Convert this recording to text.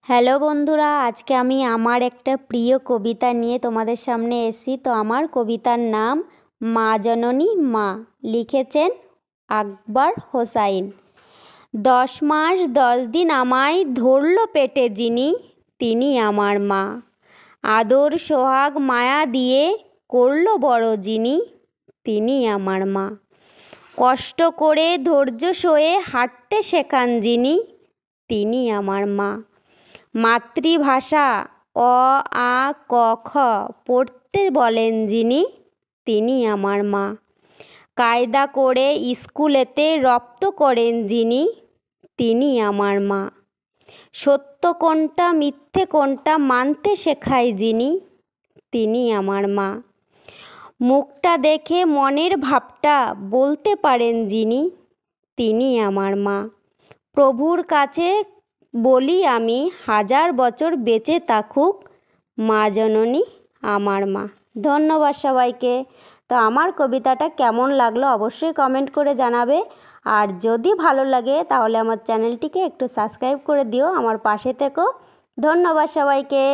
Hello বন্ধুরা, আজকে আমি আমার একটা প্রিয় কবিতা নিয়ে তোমাদের সামনে এসেছি। তো আমার কবিতার নাম মা জননী মা, লিখেছেন আকবর হোসাইন। 10 মাস 10 দিন আমায় ধরল পেটে যিনি, তিনি আমার মা। আদর সোহাগ মায়া দিয়ে করল বড় যিনি, তিনি আমার মা। কষ্ট করে ধৈর্য সয়ে হাঁটতে শেখান যিনি, তিনি আমার মা। মাতৃভাষা অ আ ক খ পড়তে বলেন যিনি, তিনি আমার মা। কায়দা করে স্কুলেতে রপ্ত করেন যিনি, তিনি আমার মা। সত্য কোনটা মিথ্যে কোনটা মানতে শেখায় যিনি, তিনি আমার মা। মুখটা দেখে মনের ভাবটা বলতে পারেন যিনি, তিনি আমার মা। প্রভুর কাছে বলি আমি 1000 বছর বেঁচে থাকুক মা জননী আমার মা। ধন্যবাদ সবাইকে। তো আমার কবিতাটা কেমন লাগলো অবশ্যই কমেন্ট করে জানাবে। আর যদি ভালো লাগে তাহলে আমার চ্যানেলটিকে একটু সাবস্ক্রাইব করে দিও, আমার পাশে থেকো। ধন্যবাদ সবাইকে।